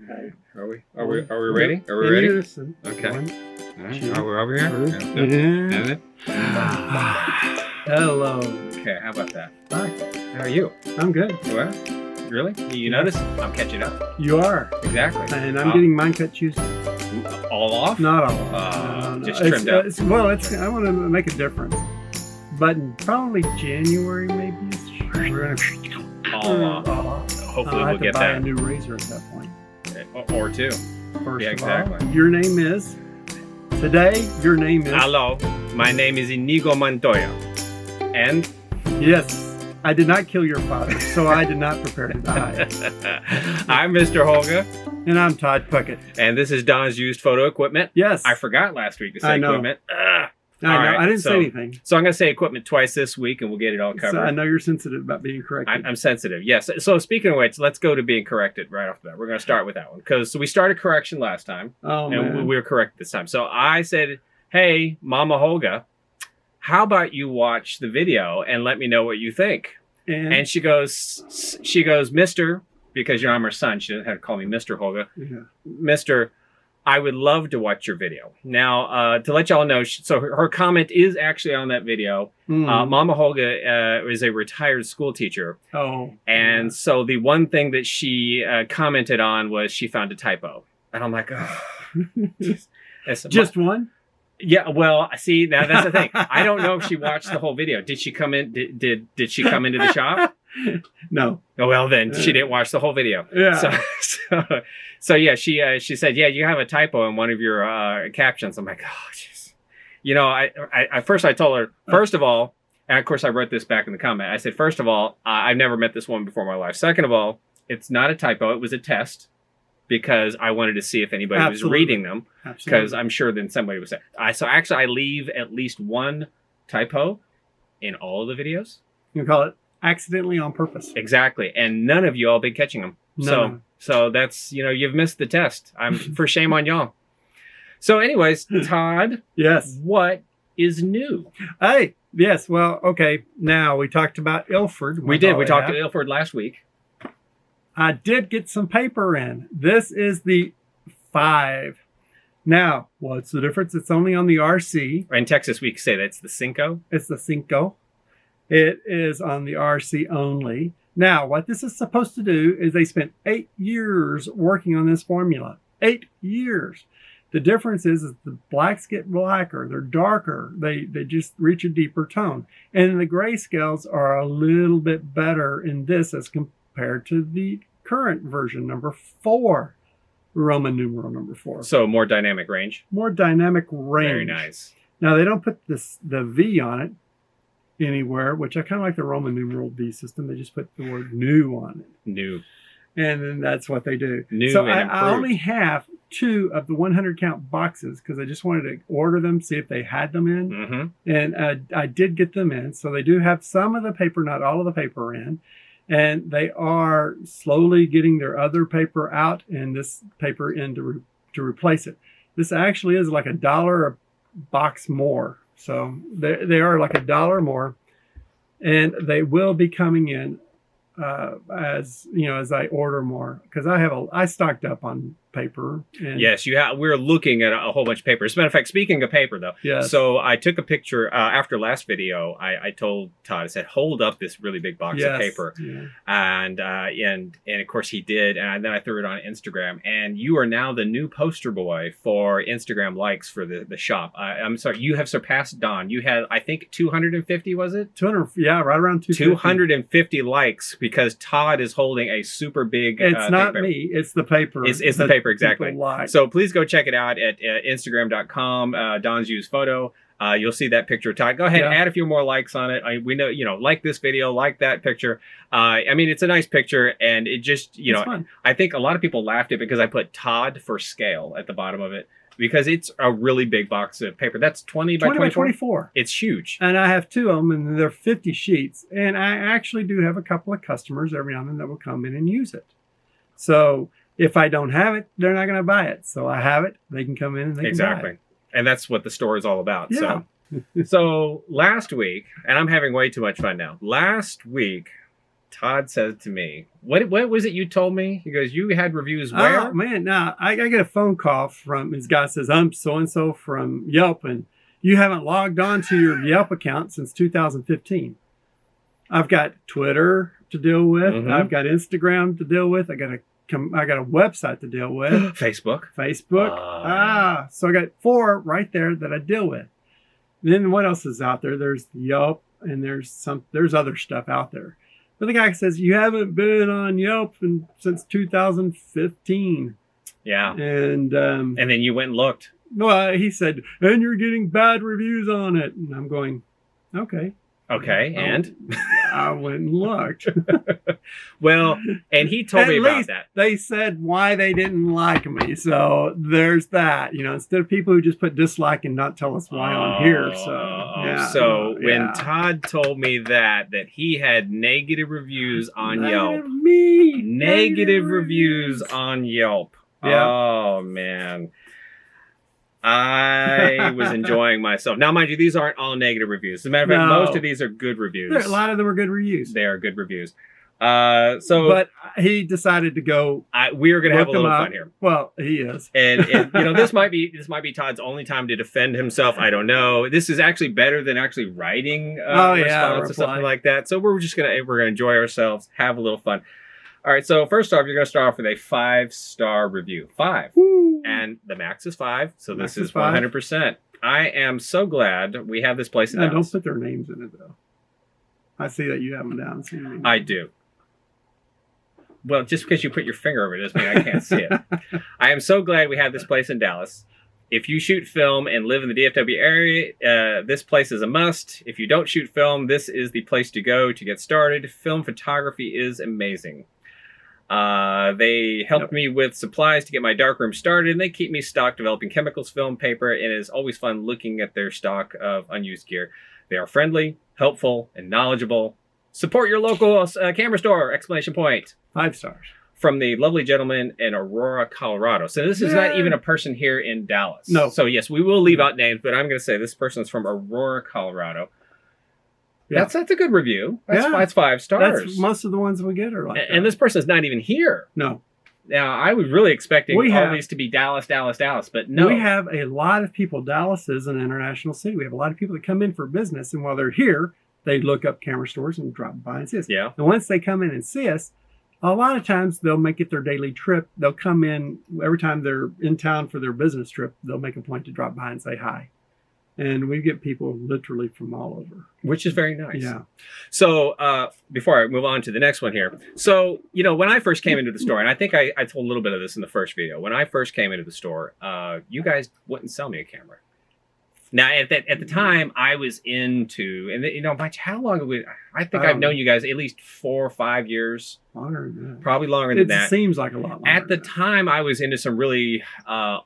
Okay. Are we ready? Are we ready? Listen. Okay. One, Are we over here? and- Hello. Okay, how about that? Hi. How are you? I'm good. Well, really? You notice? I'm catching up. You are. Exactly. And I'm getting mine cut Tuesday. All off? Not all. No. Just trimmed up. I want to make a difference. But in probably January, maybe. We're gonna All off. Hopefully I'll we'll have to get buy that. a new razor at that point. Or two. First Yeah, of exactly. all, your name is. Today, your name is. Hello, my name is Inigo Montoya. And? Yes, I did not kill your father, so I did not prepare to die. I'm Mr. Holga. And I'm Todd Puckett. And this is Don's Used Photo Equipment. Yes. I forgot last week to say I know. equipment. I know. right, I didn't say anything. So I'm going to say equipment twice this week and we'll get it all covered. So I know you're sensitive about being corrected. I'm sensitive, yes. So speaking of which, let's go to being corrected right off the bat. We're going to start with that one because we started correction last time. Oh, and man. we were correct this time. So I said, hey, Mama Holga, how about you watch the video and let me know what you think? And she goes, Mr., because I'm her son, she doesn't have to call me Mr. Holga. Yeah. Mr., I would love to watch your video. Now, to let y'all know, so her comment is actually on that video. Mama Holga is a retired school teacher. Oh. And so the one thing that she commented on was she found a typo. And I'm like, oh. Just one? Yeah, well, see, now that's the thing. I don't know if she watched the whole video. Did she come in? Did she come into the shop? No. Oh, well, then she didn't watch the whole video. Yeah. So yeah, she said, yeah, you have a typo in one of your captions. I'm like, oh, jeez. You know, I first I told her, first of all, and of course I wrote this back in the comment. I said, first of all, I've never met this woman before in my life. Second of all, it's not a typo. It was a test because I wanted to see if anybody was reading them. Because I'm sure then somebody was saying. So actually, I leave at least one typo in all of the videos. You call it accidentally on purpose. Exactly. And none of you all been catching them. No. So that's, you've missed the test. For shame on y'all. So anyways, Todd. Yes. What is new? Hey, yes. Well, okay. Now we talked about Ilford. We did. We talked to Ilford last week. I did get some paper in. This is the 5. Now, what's the difference? It's only on the RC. In Texas, we say that's the Cinco. It's the Cinco. It is on the RC only. Now, what this is supposed to do is they spent 8 years working on this formula. 8 years. The difference is the blacks get blacker. They're darker. They just reach a deeper tone. And the grayscales are a little bit better in this as compared to the current version, number 4. Roman numeral number 4. So more dynamic range. More dynamic range. Very nice. Now, they don't put the V on it anywhere, which I kind of like the Roman numeral V system. They just put the word new on it. New. And then that's what they do. New so and I only have 2 of the 100 count boxes because I just wanted to order them, see if they had them in. Mm-hmm. And I did get them in. So they do have some of the paper, not all of the paper in. And they are slowly getting their other paper out and this paper in to replace it. This actually is like $1 a box more. So they are like $1 more. And they will be coming in as I order more. Because I stocked up on paper. And yes, we're looking at a whole bunch of paper. As a matter of fact, speaking of paper, though, yes. So I took a picture after last video. I told Todd, I said, hold up this really big box of paper, and of course he did, and then I threw it on Instagram. And you are now the new poster boy for Instagram likes for the shop. I'm sorry, you have surpassed Don. You had, I think, 250, was it? 200, yeah, right around 250. 250 likes because Todd is holding a super big. It's not paper. Me. It's the paper. It's the paper. Exactly. Like. So please go check it out at Instagram.com, Don's Used Photo. You'll see that picture. Todd, go ahead and add a few more likes on it. We know, like this video, like that picture. I mean, it's a nice picture, and it just, I think a lot of people laughed at it because I put Todd for scale at the bottom of it because it's a really big box of paper. That's 20 by 24. It's huge. And I have 2 of them, and they're 50 sheets. And I actually do have a couple of customers every now and then that will come in and use it. So if I don't have it, they're not going to buy it. So I have it. They can come in and they can buy it. And that's what the store is all about. Yeah. So last week, and I'm having way too much fun now. Last week, Todd said to me, what was it you told me? He goes, you had reviews where? Oh, man. Now, I get a phone call from this guy says, I'm so-and-so from Yelp, and you haven't logged on to your Yelp account since 2015. I've got Twitter to deal with. Mhm. I've got Instagram to deal with. I got a website to deal with. Facebook. So I got 4 right there that I deal with. Then what else is out there? There's Yelp, and there's other stuff out there. But the guy says, you haven't been on Yelp since 2015. Yeah. And then you went and looked. well, he said, and you're getting bad reviews on it. And I'm going, okay. Okay, and? I went and looked. Well, and he told me about that. They said why they didn't like me. So there's that. Instead of people who just put dislike and not tell us why on here. So When Todd told me that he had negative reviews on Yelp. Negative reviews on Yelp. Yeah. Oh, man. I was enjoying myself. Now, mind you, these aren't all negative reviews. As a matter of fact, most of these are good reviews. A lot of them are good reviews. They are good reviews. But he decided to go. We're going to have a little fun here. Well, he is. And this might be Todd's only time to defend himself. I don't know. This is actually better than actually writing a response or something like that. So we're gonna enjoy ourselves, have a little fun. All right. So first off, you're gonna start off with a 5-star review. 5. Woo. And the max is 5. So Max this is is 5. 100%. I am so glad we have this place in Dallas. Don't put their names in it though. I see that you have them down. I do. Well, just because you put your finger over it doesn't mean I can't see it. I am so glad we have this place in Dallas. If you shoot film and live in the DFW area, this place is a must. If you don't shoot film, this is the place to go to get started. Film photography is amazing. They helped me with supplies to get my darkroom started, and they keep me stocked developing chemicals, film, paper, and it is always fun looking at their stock of unused gear. They are friendly, helpful, and knowledgeable. Support your local camera store! Exclamation point. 5 stars. From the lovely gentleman in Aurora, Colorado. So this is not even a person here in Dallas. No. So yes, we will leave out names, but I'm going to say this person is from Aurora, Colorado. Yeah. That's a good review. That's 5 stars. That's most of the ones we get are like that. And this person's not even here. No. Now, I was really expecting all these to be Dallas, but no. We have a lot of people. Dallas is an international city. We have a lot of people that come in for business, and while they're here, they look up camera stores and drop by and see us. Yeah. And once they come in and see us, a lot of times they'll make it their daily trip. They'll come in every time they're in town for their business trip. They'll make a point to drop by and say hi. And we get people literally from all over. Which is very nice. Yeah. So before I move on to the next one here. So, when I first came into the store, and I think I told a little bit of this in the first video. When I first came into the store, you guys wouldn't sell me a camera. Now, at the time, I was into, and how long have we, I think I've known you guys at least 4 or 5 years. Longer than that. Probably longer than that. It seems like a lot longer. At the time, I was into some really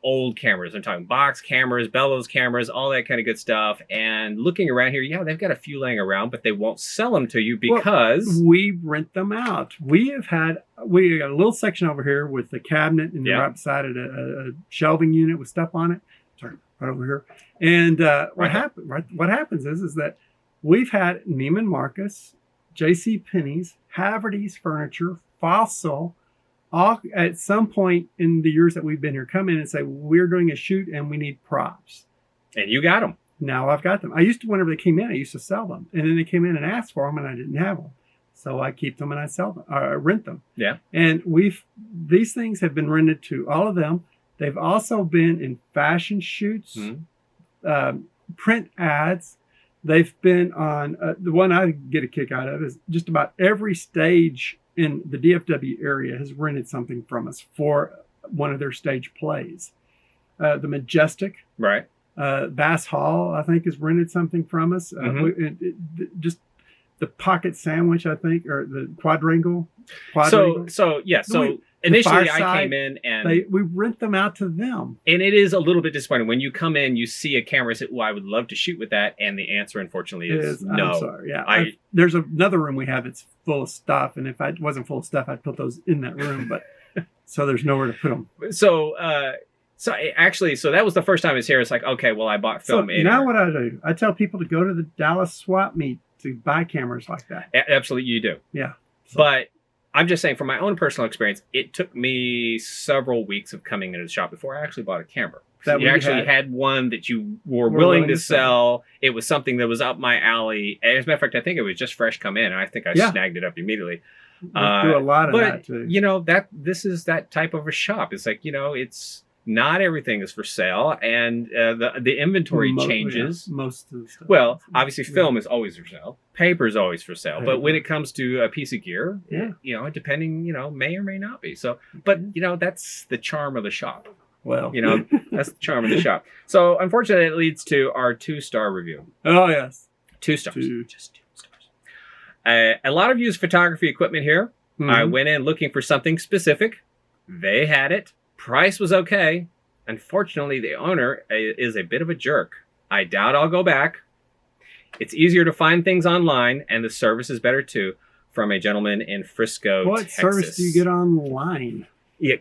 old cameras. I'm talking box cameras, bellows cameras, all that kind of good stuff. And looking around here, they've got a few laying around, but they won't sell them to you because... we rent them out. We got a little section over here with the cabinet and right beside it a shelving unit with stuff on it. Sorry, right over here. And what happens is that we've had Neiman Marcus, J.C. Penney's, Haverty's Furniture, Fossil, all at some point in the years that we've been here come in and say, we're doing a shoot and we need props. And you got them. Now I've got them. I used to, whenever they came in, I used to sell them. And then they came in and asked for them and I didn't have them. So I keep them and I sell them, or rent them. Yeah. And these things have been rented to all of them. They've also been in fashion shoots, print ads. They've been on, the one I get a kick out of is just about every stage in the DFW area has rented something from us for one of their stage plays. The Majestic. Right. Bass Hall, I think, has rented something from us. Just the Pocket Sandwich, I think, or the Quadrangle. So initially I came in and we rent them out to them. And it is a little bit disappointing. When you come in, you see a camera, say, I would love to shoot with that. And the answer, unfortunately, is no. I'm sorry. Yeah. There's another room we have that's full of stuff. And if I wasn't full of stuff, I'd put those in that room. But so there's nowhere to put them. So that was the first time I was here. It's like, okay, well, I bought film. So now what I do, I tell people to go to the Dallas swap meet to buy cameras like that. Absolutely, you do. Yeah. But I'm just saying, from my own personal experience, it took me several weeks of coming into the shop before I actually bought a camera. You actually had one that you were willing to sell. It was something that was up my alley. As a matter of fact, I think it was just fresh come in, and I think I snagged it up immediately. We do a lot of that too. You know, this is that type of a shop. It's like, you know, it's not everything is for sale, and the inventory changes. Yeah, most of the stuff. Well, obviously, film is always for sale. Paper is always for sale. But when it comes to a piece of gear, you know, depending, you know, may or may not be. So, but you know, that's the charm of the shop. Well, you know, that's the charm of the shop. So, unfortunately, it leads to our 2-star review. Oh yes, 2 stars. Just 2 stars. A lot of used photography equipment here. Mm-hmm. I went in looking for something specific. They had it. Price was okay. Unfortunately, the owner is a bit of a jerk. I doubt I'll go back. It's easier to find things online, and the service is better too. From a gentleman in Frisco, what Texas. Service do you get online? Yeah,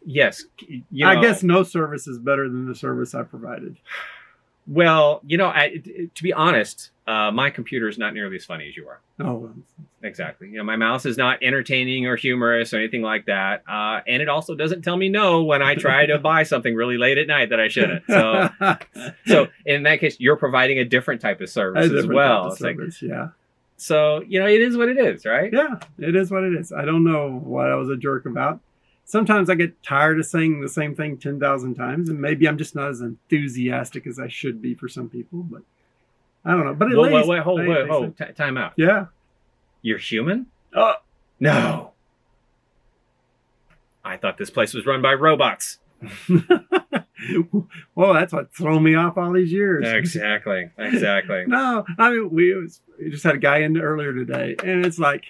yes. You know, I guess no service is better than the service I provided. Well, you know, to be honest, my computer is not nearly as funny as you are. Oh, exactly. You know, my mouse is not entertaining or humorous or anything like that. And it also doesn't tell me no when I try to buy something really late at night that I shouldn't. So in that case, you're providing a different type of service as well. Service, yeah. So, you know, it is what it is, right? Yeah, it is what it is. I don't know what I was a jerk about. Sometimes I get tired of saying the same thing 10,000 times, and maybe I'm just not as enthusiastic as I should be for some people, but I don't know. But at least... Wait, hold. Time out. Yeah. You're human? No. I thought this place was run by robots. Well, that's what thrown me off all these years. Exactly. No, I mean, we just had a guy in earlier today, and it's like,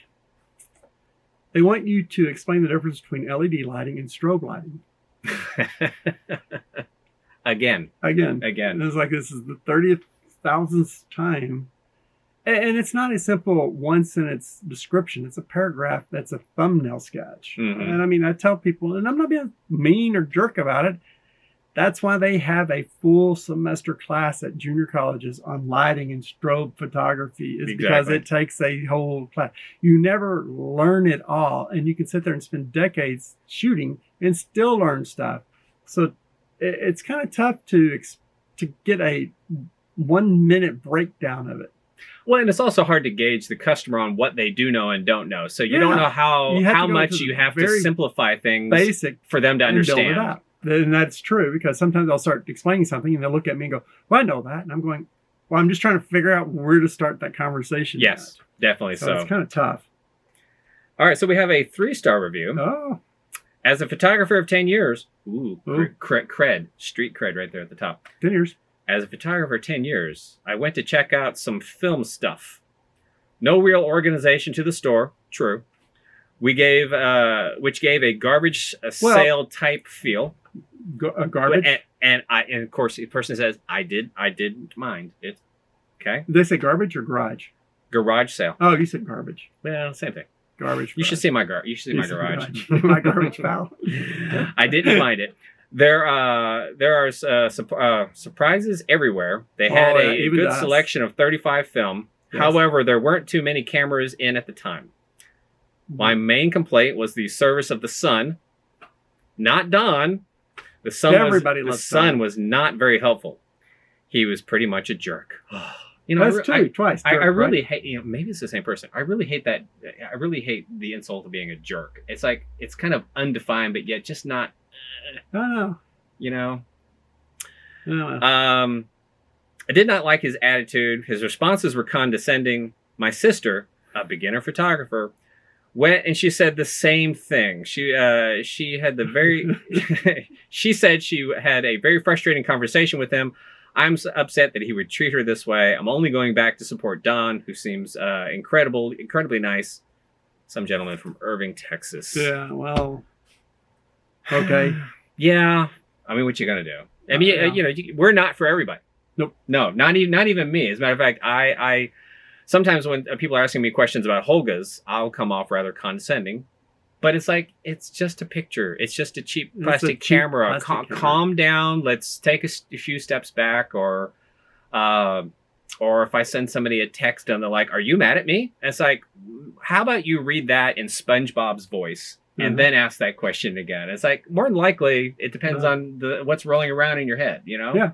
they want you to explain the difference between LED lighting and strobe lighting. Again. And it's like, this is the 30,000th time. And it's not a simple one-sentence description. It's a paragraph that's a thumbnail sketch. Mm-hmm. And I mean, I tell people, and I'm not being mean or jerk about it, that's why they have a full semester class at junior colleges on lighting and strobe photography, is because it takes a whole class. You never learn it all, and you can sit there and spend decades shooting and still learn stuff. So it's kind of tough to get a 1 minute breakdown of it. Well, and it's also hard to gauge the customer on what they do know and don't know. So you don't know how much you have to simplify things basic for them to understand. Build it up. And that's true, because sometimes I'll start explaining something and they'll look at me and go, well, I know that. And I'm going, well, I'm just trying to figure out where to start that conversation. Yes, definitely so. It's kind of tough. All right, so we have a 3-star review. Oh. As a photographer of 10 years, cred, street cred right there at the top. 10 years. As a photographer 10 years, I went to check out some film stuff. No real organization to the store, true. Which gave a garbage sale type feel. Garbage? And of course, the person says, I didn't mind it. Okay. Did they say garbage or garage? Garage sale. Oh, you said garbage. Well, same thing. Garbage. You should see my garage. You should see my garage. My garbage pal. I didn't mind it. There are surprises everywhere. They had a good selection of 35 film. Yes. However, there weren't too many cameras in at the time. My main complaint was the service of the son, not Don. The son was not very helpful. He was pretty much a jerk. You know, that's twice. I really hate. You know, maybe it's the same person. I really hate that. I really hate the insult of being a jerk. It's like, it's kind of undefined, but yet just not. No. You know. No. I did not like his attitude. His responses were condescending. My sister, a beginner photographer, went and she said the same thing. She had the very. She said she had a very frustrating conversation with him. I'm upset that he would treat her this way. I'm only going back to support Don, who seems incredibly nice. Some gentleman from Irving, Texas. Yeah, well, okay. Yeah, I mean, what you gonna do? I mean, you know, we're not for everybody. Nope. No, not even me. As a matter of fact, I sometimes when people are asking me questions about Holgas, I'll come off rather condescending. But it's like, it's just a picture. It's just a cheap plastic camera. Calm down. Let's take a few steps back. Or, Or if I send somebody a text and they're like, "Are you mad at me?" And it's like, how about you read that in SpongeBob's voice and then ask that question again? It's like, more than likely, it depends on what's rolling around in your head, you know? Yeah.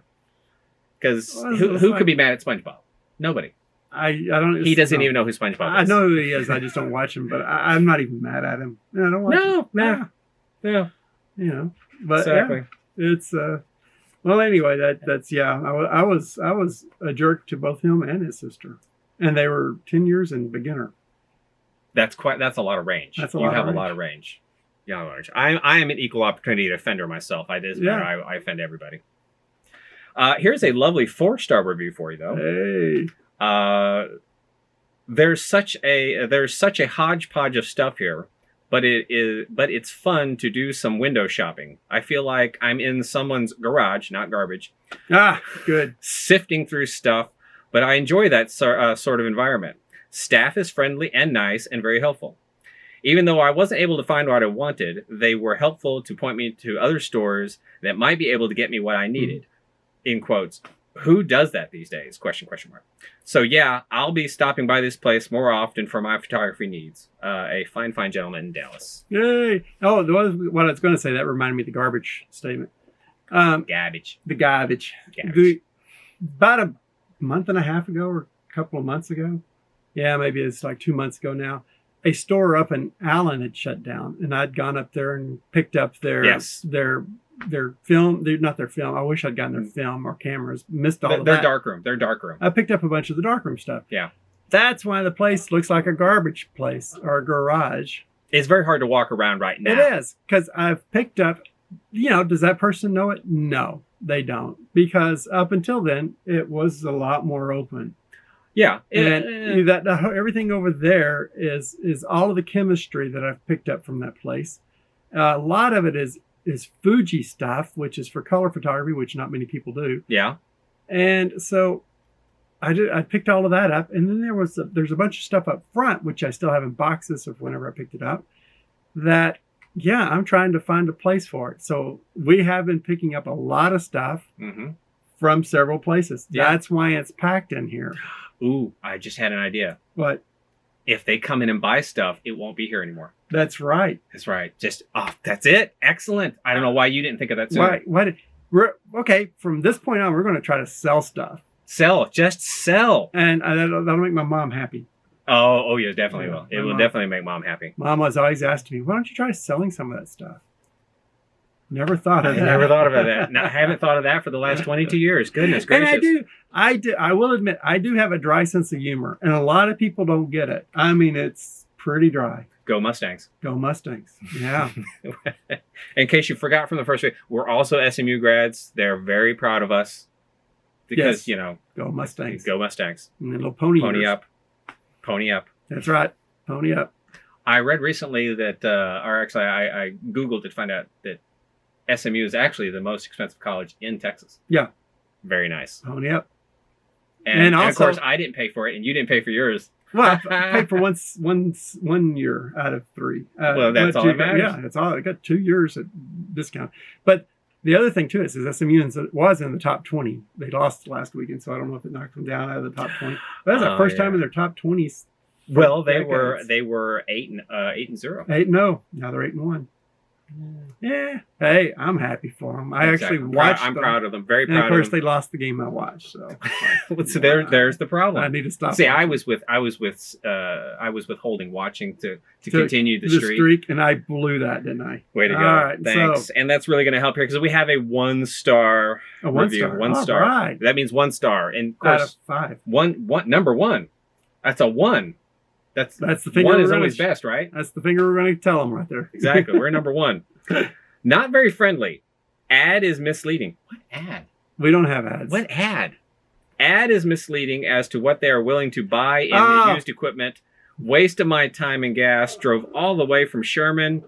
Because who could be mad at SpongeBob? Nobody. I don't. He doesn't even know who SpongeBob is. I know who he is. I just don't watch him. But I'm not even mad at him. I don't watch him. No. You know. But Exactly. it's well, anyway, that's I was a jerk to both him and his sister, and they were 10 years in beginner. That's a lot of range. That's a you lot have of a lot of range. Yeah, I am an equal opportunity offender myself. I offend everybody. Here's a lovely 4-star review for you, though. Hey. There's such a hodgepodge of stuff here, but it's fun to do some window shopping. I feel like I'm in someone's garage, not garbage. Good. Sifting through stuff, but I enjoy that sort of environment. Staff is friendly and nice and very helpful. Even though I wasn't able to find what I wanted, they were helpful to point me to other stores that might be able to get me what I needed. In quotes. Who does that these days? Question mark. So yeah, I'll be stopping by this place more often for my photography needs. A fine gentleman in Dallas. Yay. Oh, what I was going to say, that reminded me of the garbage statement. Garbage. The garbage. About a month and a half ago or a couple of months ago. Yeah, maybe it's like 2 months ago now. A store up in Allen had shut down, and I'd gone up there and picked up their film. Not their film. I wish I'd gotten their film or cameras. Missed all of that. Their dark room. I picked up a bunch of the darkroom stuff. Yeah. That's why the place looks like a garbage place or a garage. It's very hard to walk around right now. It is, because I've picked up, does that person know it? No, they don't. Because up until then, it was a lot more open. Yeah. And everything over there is all of the chemistry that I've picked up from that place. A lot of it is Fuji stuff, which is for color photography, which not many people do. Yeah. And so I picked all of that up, and then there's a bunch of stuff up front, which I still have in boxes of whenever I picked it up, that, I'm trying to find a place for it. So we have been picking up a lot of stuff from several places. Yeah. That's why it's packed in here. Ooh, I just had an idea. What? If they come in and buy stuff, it won't be here anymore. That's right. That's right. That's it. Excellent. I don't know why you didn't think of that sooner. Okay, from this point on, we're going to try to sell stuff. Just sell. And that'll make my mom happy. Oh, yeah, definitely will. It will definitely make mom happy. Mom was always asking me, why don't you try selling some of that stuff? Never thought of that. Never thought about that. No, I haven't thought of that for the last 22 years. Goodness gracious. And I will admit, I do have a dry sense of humor, and a lot of people don't get it. I mean, it's pretty dry. Go Mustangs. Go Mustangs. Yeah. In case you forgot from the first week, we're also SMU grads. They're very proud of us because, Go Mustangs. Go Mustangs. And little pony up. Pony up. That's right. Pony up. I read recently that, I Googled to find out that SMU is actually the most expensive college in Texas. Yeah. Very nice. Pony up. And also, of course, I didn't pay for it, and you didn't pay for yours. Well, I paid for one year out of 3. Well, that's all that matters. Yeah, that's all. I got 2 years at discount. But the other thing, too, is SMU was in the top 20. They lost last weekend, so I don't know if it knocked them down out of the top 20. But that's the first time in their top 20s. Well, they were 8-0. 8-0. Now they're 8-1. Yeah. Hey, I'm happy for them. I actually watched them. I'm proud of them. Very proud of them. And of course, they lost the game I watched. So, so there's the problem. I need to stop. See, I was withholding watching to continue the streak, and I blew that, didn't I? Way to go! All right, thanks. So, and that's really going to help here because we have a 1-star review. 1 star. Right. That means 1 star, and of course, out of 5. One number 1. That's a 1. That's the finger. 1 is always best, right? That's the finger we're going to tell them right there. Exactly. We're number 1. Not very friendly. Ad is misleading. What ad? We don't have ads. What ad? Ad is misleading as to what they are willing to buy in used equipment. Waste of my time and gas. Drove all the way from Sherman.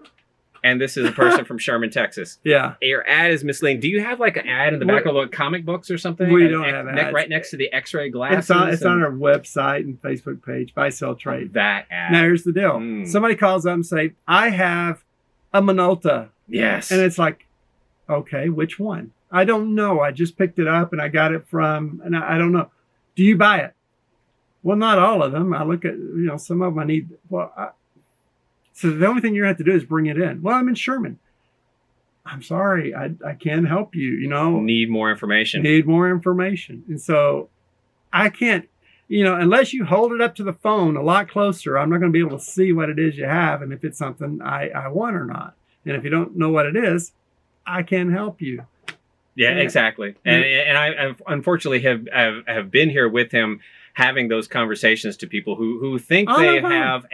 And this is a person from Sherman, Texas. Yeah. Your ad is misleading. Do you have like an ad in the back of the comic books or something? We don't have ads. Right next to the X-ray glasses? It's on our website and Facebook page, Buy, Sell, Trade. That ad. Now, here's the deal. Somebody calls up and say, I have a Minolta. Yes. And it's like, okay, which one? I don't know. I just picked it up and I got it from, and I don't know. Do you buy it? Well, not all of them. I look at, some of them I need. So the only thing you have to do is bring it in. Well, I'm in Sherman. I'm sorry, I can't help you, Need more information. Need more information. And so I can't, unless you hold it up to the phone a lot closer, I'm not going to be able to see what it is you have and if it's something I want or not. And if you don't know what it is, I can't help you. Yeah, exactly. And I unfortunately have been here with him having those conversations to people who think they have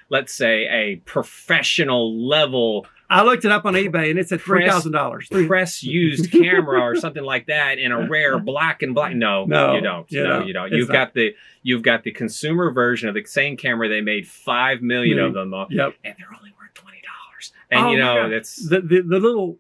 let's say a professional level. I looked it up on eBay and it's at $3,000. Press used camera or something like that in a rare black and black. No, you don't. No, you don't. You've got the consumer version of the same camera. They made 5 million of them, yep, and they're only worth $20. And that's the little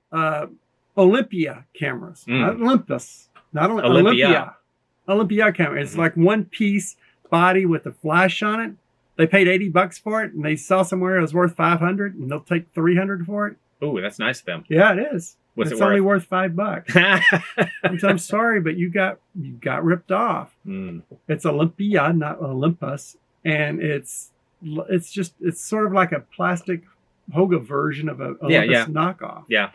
Olympia cameras, not Olympus, not Olympia camera. It's like one piece body with a flash on it. They paid $80 for it, and they saw somewhere it was worth $500, and they'll take $300 for it. Oh, that's nice of them. Yeah, it is. What's it's it only worth $5. I'm sorry, but you got ripped off. It's Olympia, not Olympus, and it's sort of like a plastic Holga version of a Olympus knockoff. Yeah.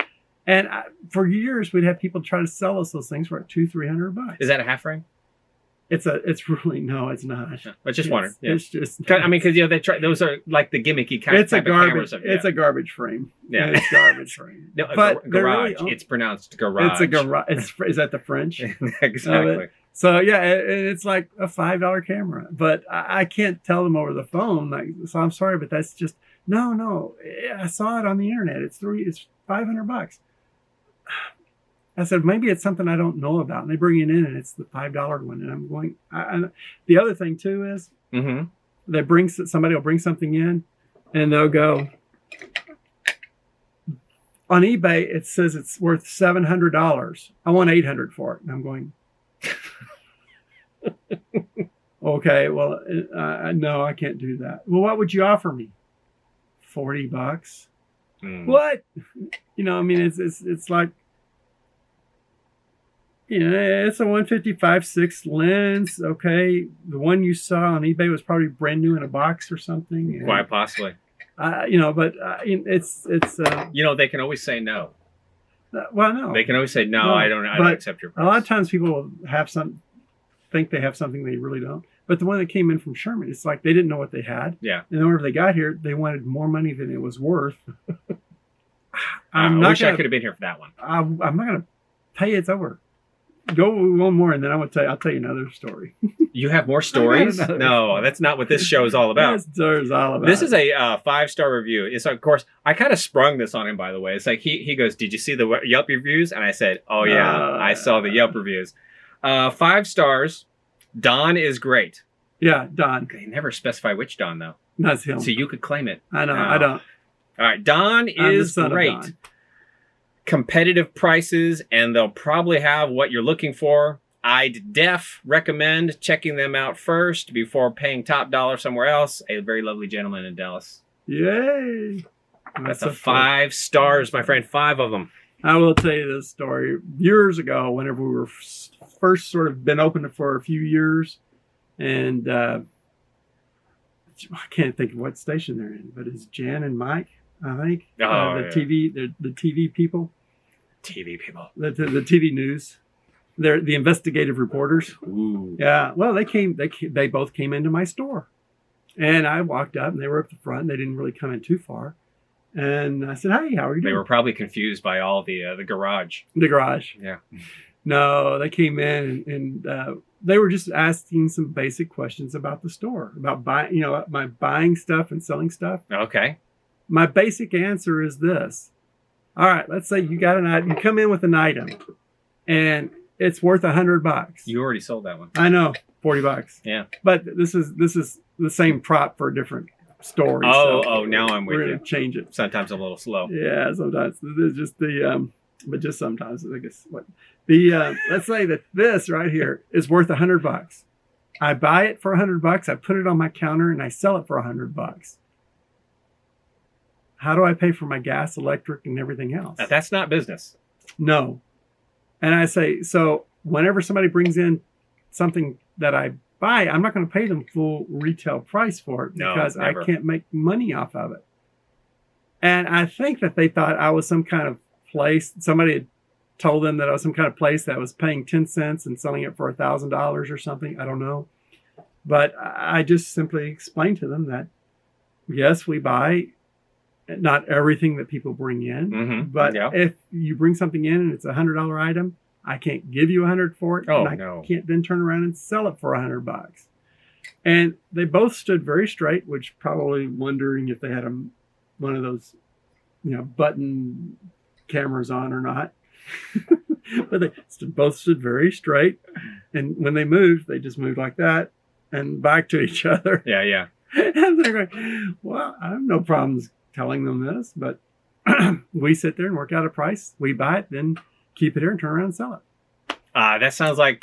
And for years, we'd have people try to sell us those things for $200-$300. Is that a half frame? It's really, no, it's not. I just wondered. Yeah. It's just. Because they try. Those are like the gimmicky kind of cameras. It's a garbage frame. Yeah, it's garbage frame. No, but garage. Really, it's pronounced garage. It's a garage. Is that the French? Exactly. So yeah, it's like a $5 camera, but I can't tell them over the phone. So I'm sorry, but that's just no. I saw it on the internet. It's $500. I said, maybe it's something I don't know about. And they bring it in and it's the $5 one. And I'm going, the other thing too is somebody will bring something in and they'll go, on eBay, it says it's worth $700. I want $800 for it. And I'm going, okay, well, no, I can't do that. Well, what would you offer me? $40. What? It's like, it's a 155/6 lens. Okay, the one you saw on eBay was probably brand new in a box or something. Quite possibly. But it's. They can always say no. Well, no. They can always say no. I don't accept your price. A lot of times people will think they have something they really don't. But the one that came in from Sherman, it's like they didn't know what they had. Yeah. And whenever they got here, they wanted more money than it was worth. I wish I could have been here for that one. I'm not going to tell you it's over. Go one more, and then I'll tell you another story. You have more stories? No, that's not what this show is all about. This is a 5-star review. It's of course I kind of sprung this on him, by the way. It's like he goes, "Did you see the Yelp reviews?" And I said, "Oh yeah, I saw the Yelp reviews." 5 stars. Don is great. Yeah, Don. They never specify which Don though. That's him. So you could claim it. I know. I don't. All right, Don is great. Competitive prices, and they'll probably have what you're looking for. I'd recommend checking them out first before paying top dollar somewhere else. A very lovely gentleman in Dallas. Yay! That's a 5 stars, my friend. 5 of them. I will tell you this story. Years ago, whenever we were first sort of been open for a few years, and I can't think of what station they're in, but it's Jan and Mike, I think. TV, the TV people. TV people. The TV news. They're the investigative reporters. Ooh. Yeah. Well, they both came into my store, and I walked up, and they were up the front. They didn't really come in too far, and I said, "Hey, how are you doing?" They were probably confused by all the garage. The garage. Yeah. No, they came in and they were just asking some basic questions about the store, about my buying stuff and selling stuff. Okay. My basic answer is this. All right, let's say you got an item. You come in with an item, and it's worth $100. You already sold that one. I know, $40. Yeah. But this is the same prop for a different story. Now I'm with we're you. Gonna change it. Sometimes I'm a little slow. Yeah, sometimes it's just but just sometimes I guess what let's say that this right here is worth $100. I buy it for $100. I put it on my counter and I sell it for $100. How do I pay for my gas, electric, and everything else? That's not business. No. And I say, so whenever somebody brings in something that I buy, I'm not going to pay them full retail price for it because I can't make money off of it. And I think that they thought I was some kind of place. Somebody had told them that I was some kind of place that was paying 10 cents and selling it for $1,000 or something. I don't know. But I just simply explained to them that, yes, we buy not everything that people bring in, but if you bring something in and it's a $100 item, I can't give you $100 for it. And I can't then turn around and sell it for $100. And they both stood very straight, which probably wondering if they had one of those, button cameras on or not. But they both stood very straight. And when they moved, they just moved like that and back to each other. Yeah. And they're going, well, I have no problems telling them this, but we sit there and work out a price. We buy it, then keep it here and turn around and sell it. That sounds like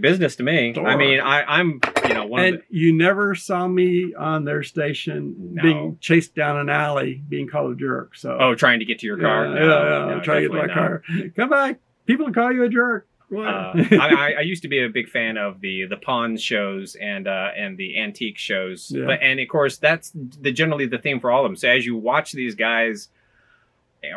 business to me. Store. I mean, I'm you never saw me on their station being chased down an alley, being called a jerk. So trying to get to your car. Trying to get to my car. Come back, people will call you a jerk. I used to be a big fan of the pawn shows and the antique shows, and of course that's generally the theme for all of them. So as you watch these guys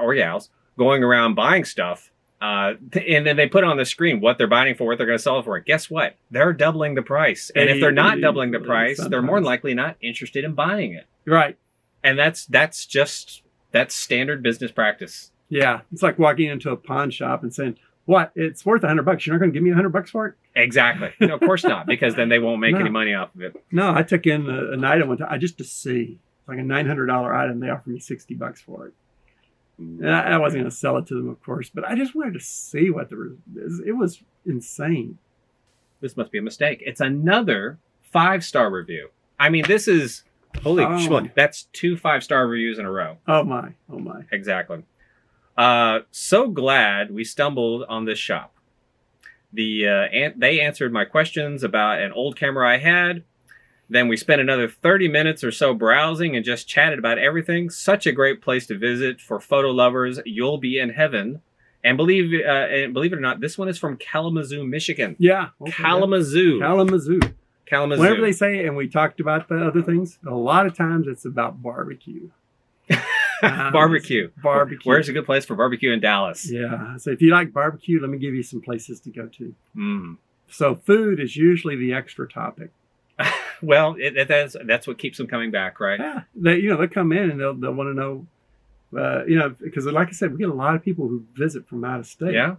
or gals going around buying stuff, and then they put on the screen what they're buying for, what they're going to sell it for. Guess what? They're doubling the price, and if they're not doubling the price, they're more than likely not interested in buying it. Right, and that's standard business practice. Yeah, it's like walking into a pawn shop and saying, what? It's worth $100. You're not going to give me $100 for it? Exactly. No, of course not, because then they won't make any money off of it. No, I took in an item one time just to see. It's like a $900 item. They offered me $60 for it. And I wasn't going to sell it to them, of course, but I just wanted to see what it was insane. This must be a mistake. It's another 5-star review. I mean, this is holy shit. That's 2 5-star reviews in a row. Oh my. Exactly. So glad we stumbled on this shop. They answered my questions about an old camera I had. Then we spent another 30 minutes or so browsing and just chatted about everything. Such a great place to visit for photo lovers. You'll be in heaven. And believe it or not, this one is from Kalamazoo, Michigan. Yeah. Okay, Kalamazoo. Whenever they say, and we talked about the other things, a lot of times it's about barbecue. Barbecue. Where's a good place for barbecue in Dallas? Yeah. So if you like barbecue, let me give you some places to go to. So food is usually the extra topic. Well, that's what keeps them coming back, right? Yeah. They'll come in and they'll want to know, because like I said, we get a lot of people who visit from out of state. Yeah.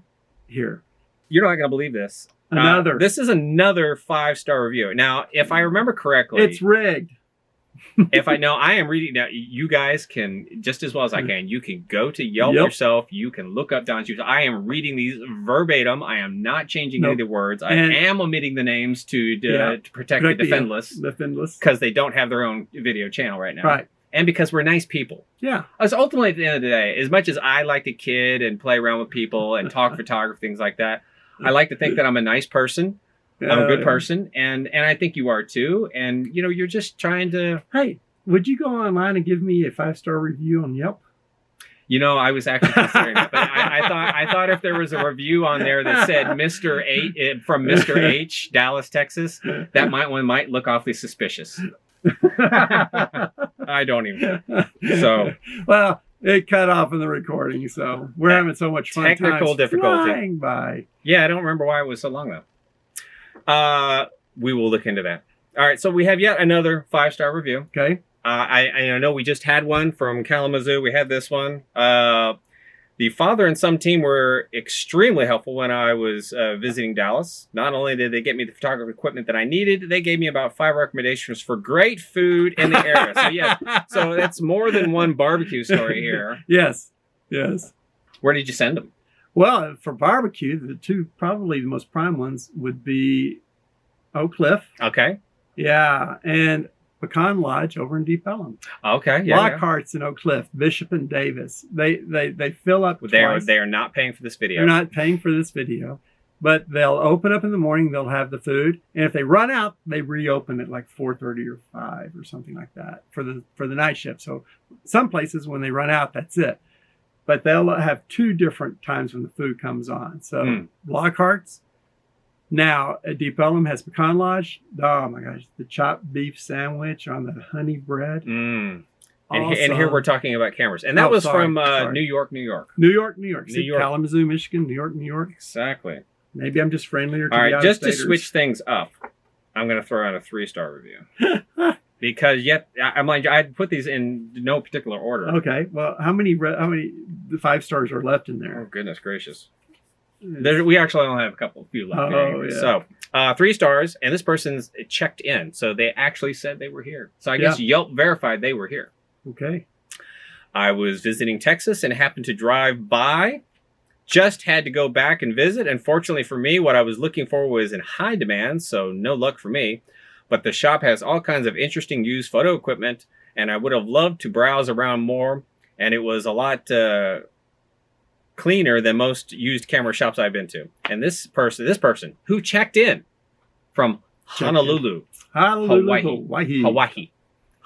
Here. You're not going to believe this. This is another 5-star review. Now, if I remember correctly, it's rigged. I am reading now. You guys can, just as well as I can, you can go to Yelp yourself. You can look up Don's YouTube. I am reading these verbatim. I am not changing any of the words. I am omiting the names to protect the defendless. Because they don't have their own video channel right now. Right. And because we're nice people. Yeah. So ultimately, at the end of the day, as much as I like to kid and play around with people and talk photography, things like that, I like to think that I'm a nice person. I'm a good person, and I think you are too. And you're just trying to. Hey, would you go online and give me a 5-star review on Yelp? I was actually considering it, but I thought if there was a review on there that said Mr. H from Mr. H, Dallas, Texas, that might look awfully suspicious. I don't even. So well, it cut off in the recording, so we're having so much fun. Technical difficulty. Flying by. Yeah, I don't remember why it was so long though. We will look into that. All right, so we have yet another 5-star review. Okay. I know we just had one from Kalamazoo. We had this one. The father and son team were extremely helpful when I was visiting Dallas. Not only did they get me the photography equipment that I needed, they gave me about 5 recommendations for great food in the area. So yes, so that's more than one barbecue story here. Yes. Where did you send them? Well, for barbecue, the two probably the most prime ones would be Oak Cliff. Okay. Yeah, and Pecan Lodge over in Deep Ellum. Okay. Yeah. Lockhart's in Oak Cliff, Bishop and Davis. They fill up twice. They are not paying for this video. They're not paying for this video, but they'll open up in the morning. They'll have the food, and if they run out, they reopen at like 4:30 or 5 or something like that for the night shift. So some places when they run out, that's it. But they'll have 2 different times when the food comes on. So Lockhart's Now, Deep Ellum has pecan lodge. Oh my gosh, the chopped beef sandwich on the honey bread. And Awesome. here we're talking about cameras. And that was from New York, New York. New York, New York. New See, York. Kalamazoo, Michigan, New York, New York. Exactly. Maybe I'm just friendlier to All the right, just to out-of-staters. switch things up, I'm going to throw out a 3-star review. Because I'm like, I'd put these in no particular order. Okay, well, how many the 5 stars are left in Oh, there? goodness gracious. We actually only have a few left. Oh, here. yeah. So, 3 stars, and this person's checked in. So they actually said they were here. So I guess Yelp verified they were here. Okay. I was visiting Texas and happened to drive by. Just had to go back and visit. Unfortunately for me, what I was looking for was in high demand, so no luck for me. But the shop has all kinds of interesting used photo equipment, and I would have loved to browse around more. And it was a lot cleaner than most used camera shops I've been to. And this person who checked in from Honolulu, Hawaii.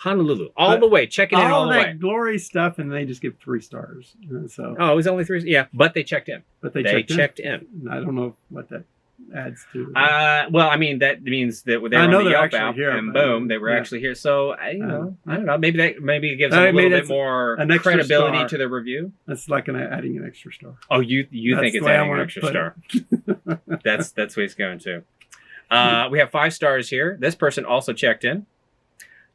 Honolulu, all the way, checking in all the way. Glory stuff, and they just give 3 stars. So, Oh, it was only 3. Yeah, but they checked in. but they checked in. I don't know what that adds to. Well, I mean, that means that they were I know on the they're Yelp actually app, here, and but, boom, they were yeah. actually here. So I don't know. Maybe it gives I them a mean, little bit it's more an extra credibility star. to the review. That's like adding an extra star. Oh, you That's think the it's way I adding an wanna extra put star? it. That's what it's going to. We have 5 stars here. This person also checked in.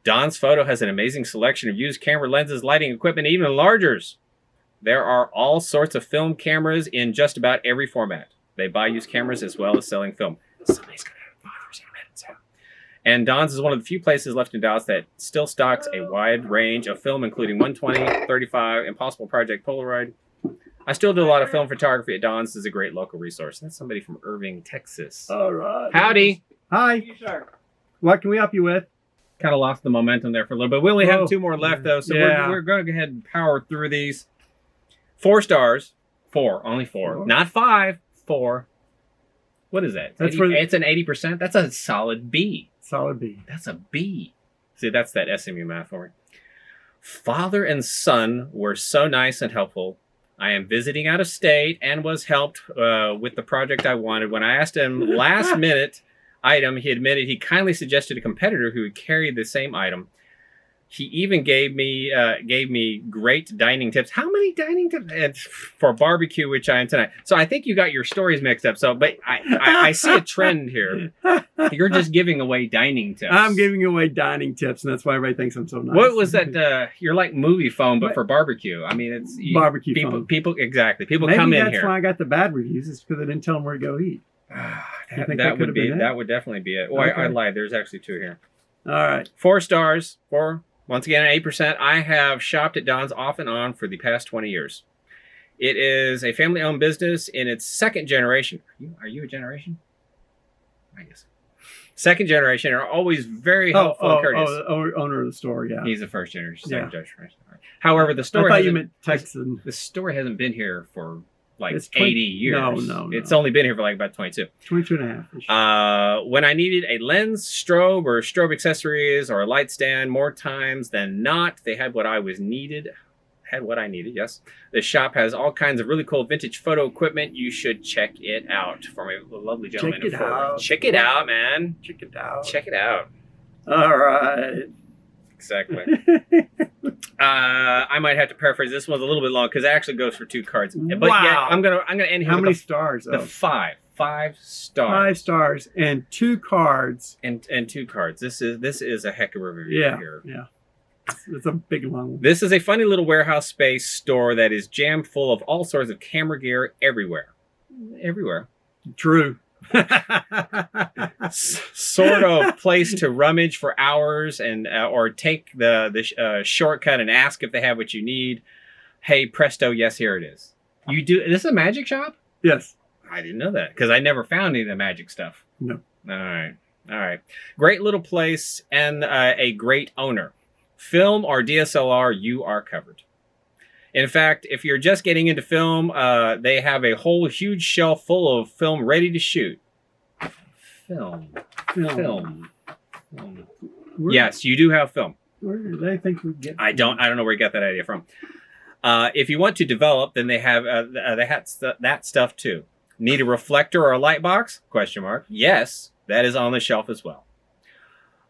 Don's Photo has an amazing selection of used camera lenses, lighting equipment, even enlargers. There are all sorts of film cameras in just about every format. They buy used cameras as well as selling film. Somebody's going to have fathers in Reddit sound. And Don's is one of the few places left in Dallas that still stocks a wide range of film, including 120, 35, Impossible Project Polaroid. I still do a lot of film photography at Don's. This is a great local resource. That's somebody from Irving, Texas. All right. Howdy. Hi. What can we help you with? Kind of lost the momentum there for a little bit. We only have 2 more left, though, so Yeah. we're going to go ahead and power through these. 4 stars. 4. Only 4. Four. Not 5. 4. What is that? That's 80, it's an 80%. That's a solid B. Solid B. That's a B. See, that's that SMU math for me. Father and son were so nice and helpful. I am visiting out of state and was helped with the project I wanted. When I asked him last minute item, he admitted he kindly suggested a competitor who would carry the same item. He even gave me great dining tips. How many dining tips for barbecue, which I am tonight? So I think you got your stories mixed up. So, but I see a trend here. You're just giving away dining tips. I'm giving away dining tips, and that's why everybody thinks I'm so nice. What was that? You're like movie phone, but for barbecue. I mean, it's Barbecue people. phone. People exactly. People Maybe come in that's here. why I got the bad reviews. Is because I didn't tell them where to go eat. You think that could have been it? That would definitely be it. Oh, Okay. I lied. There's actually 2 here. All right. 4 stars. 4. Once again, 8%. I have shopped at Don's off and on for the past 20 years. It is a family-owned business in its 2nd generation. Are you a generation? I guess. 2nd generation are always very helpful and courteous. the owner of the store, yeah. He's the 1st generation, Yeah. 2nd generation. However, the I store thought you meant Texan. the store hasn't been here for like It's 80 years. No. It's only been here for like about 22. 22 and a half. When I needed a lens, strobe, or strobe accessories, or a light stand, more times than not, they had what I needed. Yes. The shop has all kinds of really cool vintage photo equipment. You should check it out. From a lovely gentleman. Check it out. Check it out, man. Check it out. Check it out. All right. Exactly. I might have to paraphrase. This one's a little bit long because it actually goes for 2 cards. But Wow. yeah, I'm gonna end here. How with many the stars? The 5 stars. 5 stars and 2 cards. And 2 cards. This is a heck of a review here. Yeah. It's a big long one. This is a funny little warehouse space store that is jammed full of all sorts of camera gear everywhere. Everywhere. True. Sort of place to rummage for hours and or take the shortcut and ask if they have what you need. Hey, presto, yes, here it is. You do. Is this a magic shop? Yes. I didn't know that because I never found any of the magic stuff. No. All right. Great little place and a great owner. Film or DSLR, you are covered. In fact, if you're just getting into film, they have a whole huge shelf full of film ready to shoot. Film. Yes, you do have film. Where do they think we get? I don't know where you got that idea from. If you want to develop, then they have that stuff too. Need a reflector or a light box? Question mark. Yes, that is on the shelf as well.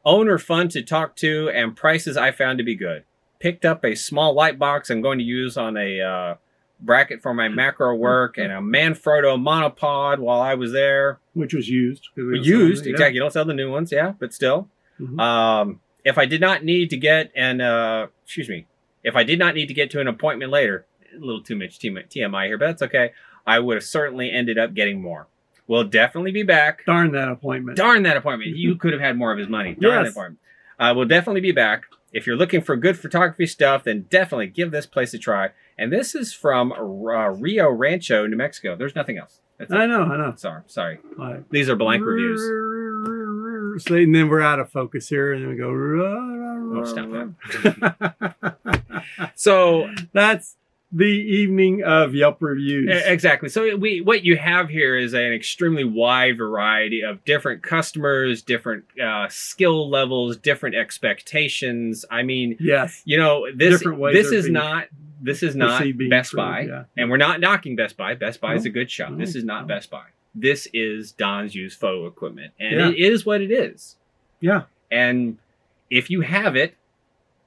Owner fun to talk to and prices I found to be good. Picked up a small light box I'm going to use on a bracket for my macro work and a Manfrotto monopod while I was there. Which was used. Used, exactly. You don't sell the new ones, yeah, but still. Mhm. If I did not need to get if I did not need to get to an appointment later, a little too much TMI here, but that's okay. I would have certainly ended up getting more. We'll definitely be back. Darn that appointment. Darn that appointment. You could have had more of his money. Darn that appointment. We'll definitely be back. If you're looking for good photography stuff, then definitely give this place a try. And this is from Rio Rancho, New Mexico. There's nothing else. That's it. I know. Sorry. These are blank reviews. So, and then we're out of focus here, and then we go. Oh, stop that. So that's the evening of Yelp reviews. Exactly. So what you have here is an extremely wide variety of different customers, different skill levels, different expectations. I mean, yes, you know, this is not Best Buy, yeah. And we're not knocking Best Buy. Best Buy is a good shop. This is not Best Buy. This is Don's used photo equipment, and it is what it is. Yeah. And if you have it,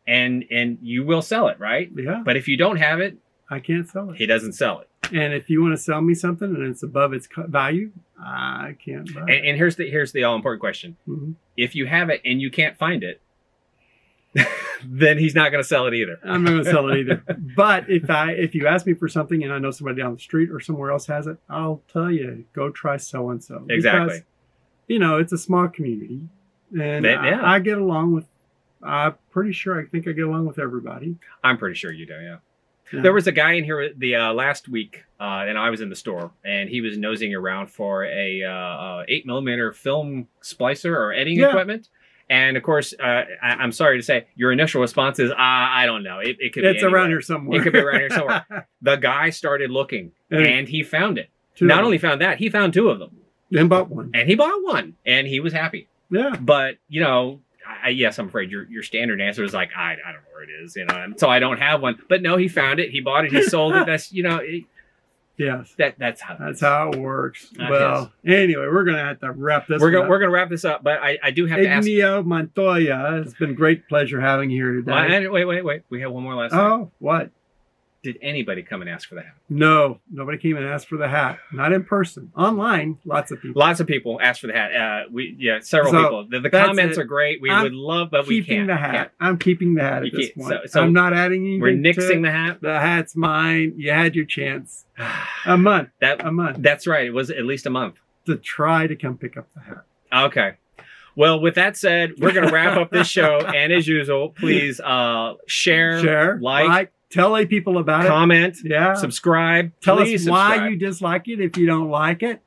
and you will sell it, right? Yeah. But if you don't have it, I can't sell it. He doesn't sell it. And if you want to sell me something and it's above its value, I can't buy it. And here's the all important question: if you have it and you can't find it, then he's not going to sell it either. I'm not going to sell it either. But if you ask me for something and I know somebody down the street or somewhere else has it, I'll tell you, go try so and so. Exactly. Because, you know, it's a small community, and I get along with. I'm pretty sure. I think I get along with everybody. I'm pretty sure you do. Yeah. There was a guy in here the last week, and I was in the store, and he was nosing around for a 8mm film splicer or editing equipment. And of course, I'm sorry to say, your initial response is, I don't know. It could be around here somewhere. It could be around here somewhere. The guy started looking, and he found it. Not only found that, he found 2 of them. And bought one. And he bought one, and he was happy. Yeah. But, you know, yes, I'm afraid your standard answer is like, I don't know where it is, you know, and so I don't have one. But no, he found it, he bought it, he sold it. That's, you know, yes, that's how it works. Well, anyway, we're gonna have to wrap this. We're gonna wrap this up, but I do have to ask. Ignio Montoya, it's been great pleasure having you here today. Wait, we have one more last thing. Oh, what? Did anybody come and ask for the hat? No, nobody came and asked for the hat. Not in person. Online, lots of people. Lots of people asked for the hat. Several people. The comments are great. We would love, but we can't. Keeping the hat. I'm keeping the hat at this point. So I'm not adding anything. We're nixing the hat. The hat's mine. You had your chance. A month. A month. That's right. It was at least a month. To try to come pick up the hat. Okay. Well, with that said, we're going to wrap up this show. And as usual, please share, like. Tell people about comment, it. subscribe. Tell us why you dislike it if you don't like it.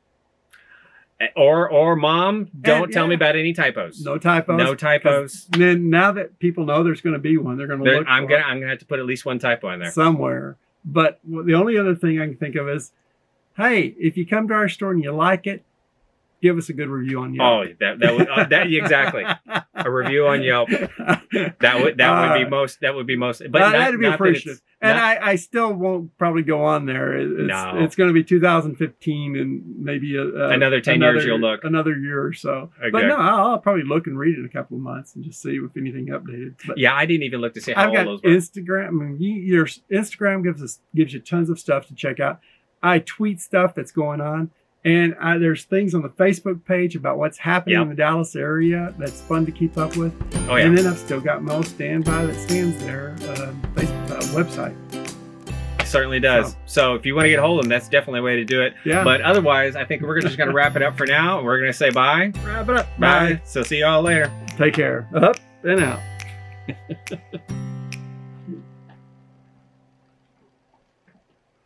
Or Mom, don't tell me about any typos. No typos. No typos. Then now that people know there's going to be one, they're going to look. I'm gonna have to put at least one typo in there somewhere. But the only other thing I can think of is, hey, if you come to our store and you like it, give us a good review on Yelp. Oh, that exactly. A review on Yelp. That would be most. But that'd be appreciative. And I still won't probably go on there. It's going to be 2015 and maybe another 10 years you'll look. Another year or so. Okay. But no, I'll probably look and read it in a couple of months and just see if anything updated. But yeah, I didn't even look to see how all those were. Instagram. I mean, your Instagram gives you tons of stuff to check out. I tweet stuff that's going on. And there's things on the Facebook page about what's happening in the Dallas area that's fun to keep up with. Oh, yeah. And then I've still got Mel Standby that stands there, website. It certainly does. So if you want to get a hold of them, that's definitely a way to do it. Yeah. But otherwise, I think we're just going to wrap it up for now. We're going to say bye. Wrap it up. Bye. So see you all later. Take care. Up and out.